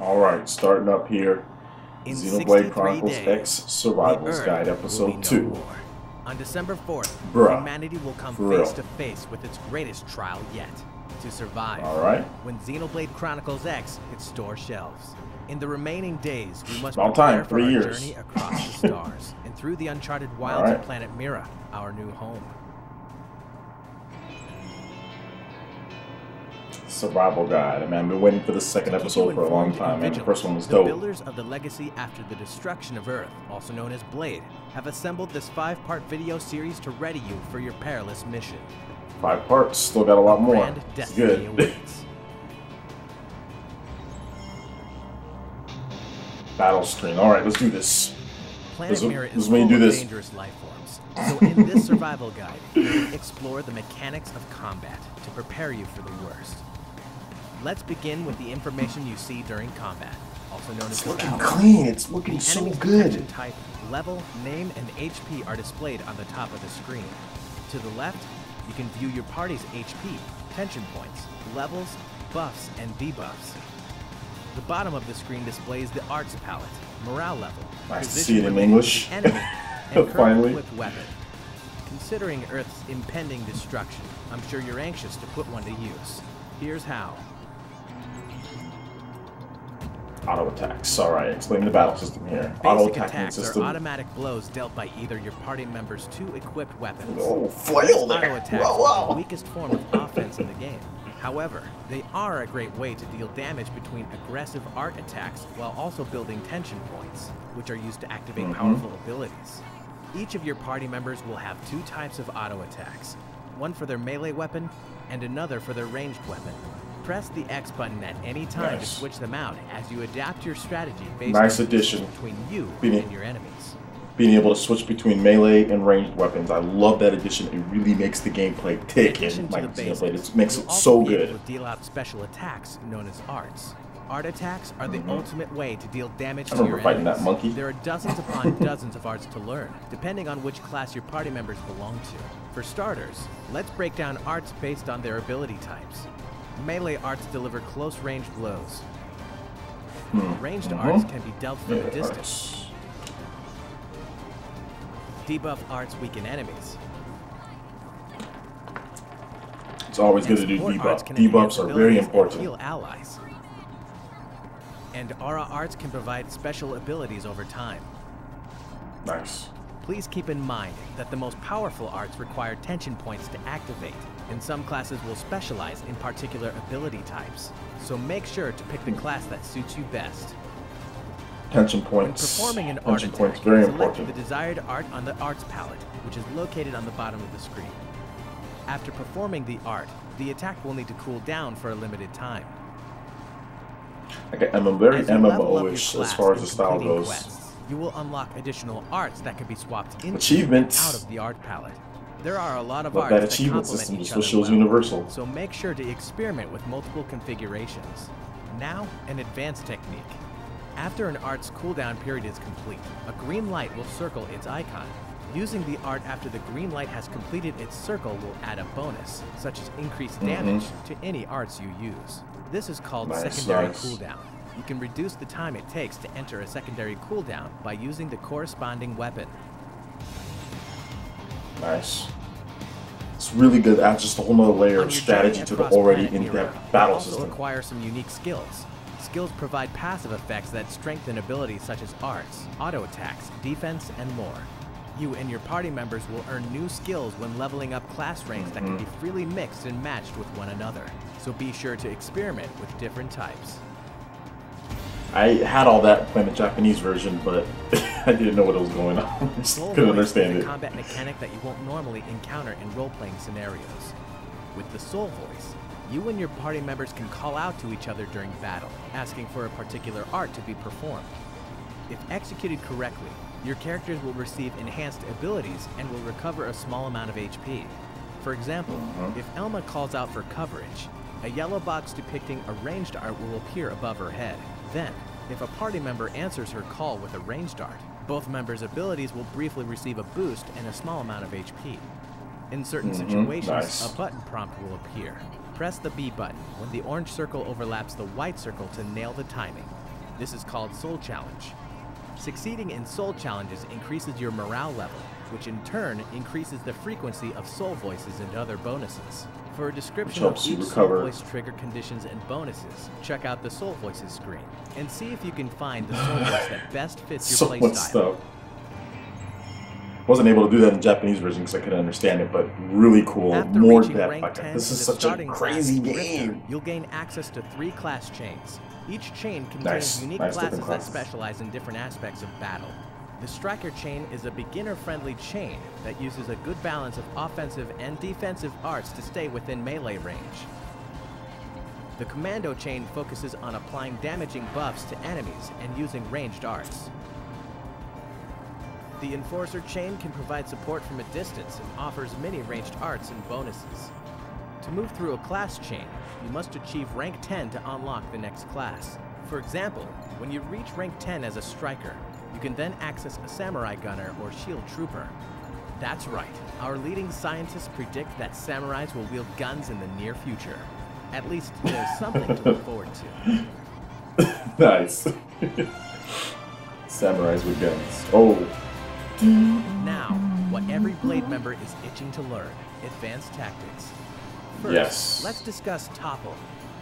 Alright, starting up here. In Xenoblade 63 Chronicles days, X Survival's the Guide, Earth will be Episode no 2. more. On December 4th, Bruh. humanity will come For face real. to face with its greatest trial yet, to survive. Alright. When Xenoblade Chronicles X hits store shelves. In the remaining days, we must About prepare time, for 3 our years. journey across the stars and through the uncharted wilds Alright. of planet Mira, our new home. Survival Guide. I mean, I've been waiting for the second To keep episode you for a long informed time, and man. The vigilant, first one was the dope. builders of the legacy after the destruction of Earth, also known as Blade, have assembled this 5-part video series to ready you for your perilous mission. 5 parts, still got a lot more. Grand It's destiny good. awaits. Battle screen. Alright, let's do this. Planet Mira this is is when you full do of this. dangerous life forms. So in this survival guide, we explore the mechanics of combat to prepare you for the worst. Let's begin with the information you see during combat, also known as It's the looking battle. clean. It's looking The so enemy's good. detection type, level, name, and HP are displayed on the top of the screen. To the left, you can view your party's HP, tension points, levels, buffs, and debuffs. The bottom of the screen displays the arts palette, morale level, Nice to position see it in related to English. the enemy, and current Finally. equipped weapon. Considering Earth's impending destruction, I'm sure you're anxious to put one to use. Here's how. Auto attacks. Alright, explain the battle system here. Auto Basic attacking attacks system. are automatic blows dealt by either your party member's 2 equipped weapons. Oh, flail These there. auto attacks Wow, are the wow. weakest form of offense in the game. However, they are a great way to deal damage between aggressive art attacks while also building tension points, which are used to activate powerful abilities. Each of your party members will have 2 types of auto attacks, one for their melee weapon and another for their ranged weapon. Press the X button at any time to Nice. switch them out as you adapt your strategy based Nice on the distance addition. between you Being- and your enemies. Being able to switch between melee and ranged weapons. I love that addition. It really makes the gameplay In tick addition in to the like Xenoblade. basics, It makes you'll it also so be able good. to deal out special attacks known as arts. Art attacks are the ultimate way to deal damage to remember your fighting enemies. that monkey. There are dozens upon dozens of arts to learn, depending on which class your party members belong to. For starters, let's break down arts based on their ability types. Melee arts deliver close range blows. Ranged arts can be dealt from a distance. Arts. Debuff arts weaken enemies. It's always good to do Support arts debuff. can enhance Debuffs are very abilities and important. heal allies. And aura arts can provide special abilities over time. Nice. Please keep in mind that the most powerful arts require tension points to activate, and some classes will specialize in particular ability types. So make sure to pick the class that suits you best. Tension When points. performing an art Tension attack, points very select important. the desired art on the arts palette, which is located on the bottom of the screen. After performing the art, the attack will need to cool down for a limited time. Okay, I'm very As you level up your MMO-ish as class far as in the style completing goes. quests, you will unlock additional arts that can be swapped into Achievements. and out of the art palette. There are a lot of Love arts that that achievement complement system. each This other was shows well, universal. so make sure to experiment with multiple configurations. Now, an advanced technique. After an art's cooldown period is complete, a green light will circle its icon. Using the art after the green light has completed its circle will add a bonus, such as increased damage to any arts you use. This is called Nice, secondary nice. cooldown. You can reduce the time it takes to enter a secondary cooldown by using the corresponding weapon. Nice. It's really good. Adds just a whole nother layer On of your strategy journey to the across already Planet Mira, in-depth battle you'll also system. acquire some unique skills. Skills provide passive effects that strengthen abilities such as arts, auto attacks, defense, and more. You and your party members will earn new skills when leveling up class ranks that can be freely mixed and matched with one another. So be sure to experiment with different types. I had all that playing the Japanese version, but I didn't know what was going on. I just Soul couldn't Voice is understand a it. combat mechanic that you won't normally encounter in role-playing scenarios. With the Soul Voice, you and your party members can call out to each other during battle, asking for a particular art to be performed. If executed correctly, your characters will receive enhanced abilities and will recover a small amount of HP. For example, if Elma calls out for coverage, a yellow box depicting a ranged art will appear above her head. Then, if a party member answers her call with a ranged art, both members' abilities will briefly receive a boost and a small amount of HP. In certain situations, nice. a button prompt will appear. Press the B button when the orange circle overlaps the white circle to nail the timing. This is called Soul Challenge. Succeeding in Soul Challenges increases your morale level, which in turn increases the frequency of Soul Voices and other bonuses. For a description of each Soul Voice trigger conditions and bonuses, check out the Soul Voices screen, and see if you can find the Soul Voice that best fits your playstyle. Wasn't able to do that in the Japanese version because I couldn't understand it, but really cool. After More reaching depth. rank Like, 10 this is to such a crazy game. Drifter, you'll gain access to 3 class chains. Each chain contains unique classes that specialize in different aspects of battle. The Striker chain is a beginner-friendly chain that uses a good balance of offensive and defensive arts to stay within melee range. The Commando chain focuses on applying damaging buffs to enemies and using ranged arts. The Enforcer chain can provide support from a distance and offers many ranged arts and bonuses. To move through a class chain, you must achieve rank 10 to unlock the next class. For example, when you reach rank 10 as a Striker, you can then access a Samurai Gunner or Shield Trooper. That's right, our leading scientists predict that samurais will wield guns in the near future. At least there's something to look forward to. Nice. Samurais with guns. Oh. Now, what every Blade member is itching to learn, advanced tactics. First, yes. Let's discuss Topple.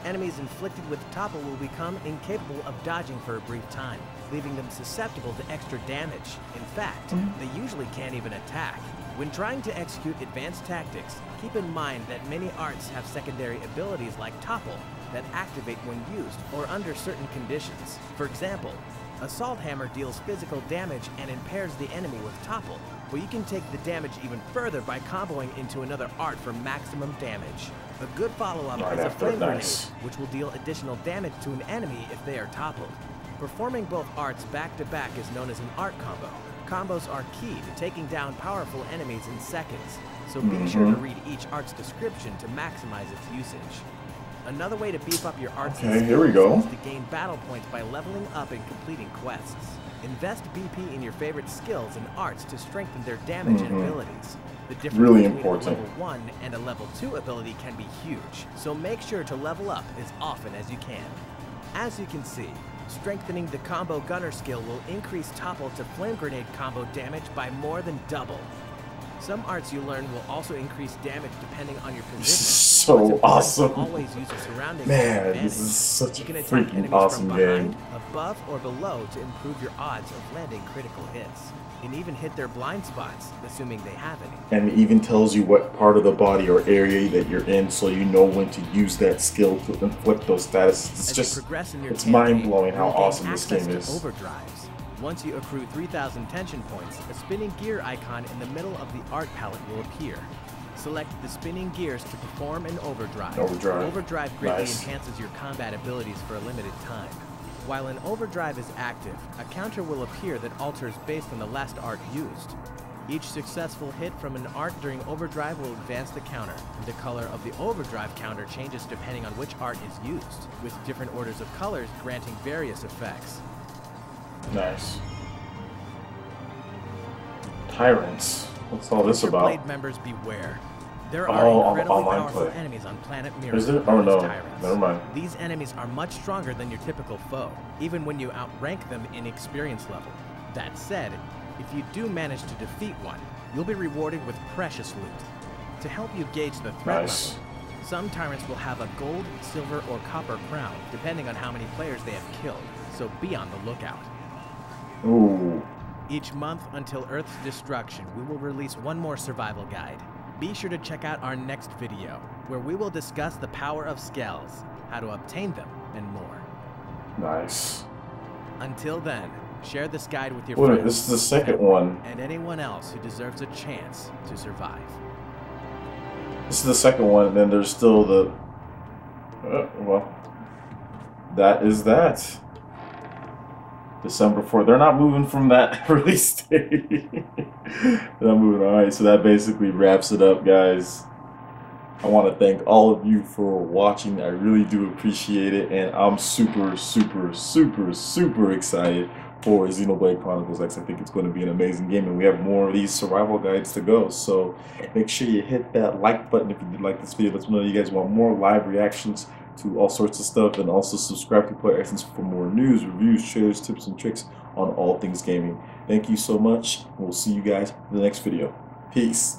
Enemies inflicted with Topple will become incapable of dodging for a brief time, leaving them susceptible to extra damage. In fact, they usually can't even attack. When trying to execute advanced tactics, keep in mind that many arts have secondary abilities like Topple that activate when used or under certain conditions. For example, Assault Hammer deals physical damage and impairs the enemy with Topple, but you can take the damage even further by comboing into another art for maximum damage. A good follow-up is a Flame Grenade, which will deal additional damage to an enemy if they are toppled. Performing both arts back-to-back is known as an art combo. Combos are key to taking down powerful enemies in seconds, so be sure to read each art's description to maximize its usage. Another way to beef up your arts and skills is to gain battle points by leveling up and completing quests. Invest BP in your favorite skills and arts to strengthen their damage and abilities. The difference between a level 1 and a level 2 ability can be huge, so make sure to level up as often as you can. As you can see, strengthening the Combo Gunner skill will increase Topple to Flame Grenade combo damage by more than double. Some arts you learn will also increase damage depending on your position. This is so awesome. Always use your surroundings. Man, this is such a freaking awesome game. Above or below to improve your odds of landing critical hits. And even hit their blind spots, assuming they have any. And it even tells you what part of the body or area that you're in, so you know when to use that skill to inflict those status. It's just, it's mind-blowing how awesome this game is. Overdrives. Once you accrue 3,000 tension points, a spinning gear icon in the middle of the art palette will appear. Select the spinning gears to perform an overdrive. Overdrive greatly enhances your combat abilities for a limited time. While an overdrive is active, a counter will appear that alters based on the last art used. Each successful hit from an art during overdrive will advance the counter, and the color of the overdrive counter changes depending on which art is used, with different orders of colors granting various effects. Nice. Tyrants. What's all this about? Blade members beware. There are incredibly powerful enemies on planet Mirror. Is it? Oh no, Tyrants. never mind. These enemies are much stronger than your typical foe, even when you outrank them in experience level. That said, if you do manage to defeat one, you'll be rewarded with precious loot. To help you gauge the threat level, some Tyrants will have a gold, silver, or copper crown, depending on how many players they have killed, so be on the lookout. Ooh. Each month until Earth's destruction, we will release one more survival guide. Be sure to check out our next video, where we will discuss the power of scales, how to obtain them, and more. Nice. Until then, share this guide with your friends. This is the second one. And anyone else who deserves a chance to survive. This is the second one, and then there's still the... well, that is that. December 4th. They're not moving from that release date. They're not moving. Alright, so that basically wraps it up, guys. I want to thank all of you for watching. I really do appreciate it, and I'm super, super, super, super excited for Xenoblade Chronicles X. I think it's going to be an amazing game, and we have more of these survival guides to go. So make sure you hit that like button if you did like this video. Let's know you guys want more live reactions to all sorts of stuff, and also subscribe to PlayerEssence for more news, reviews, trailers, tips, and tricks on all things gaming. Thank you so much. We'll see you guys in the next video. Peace.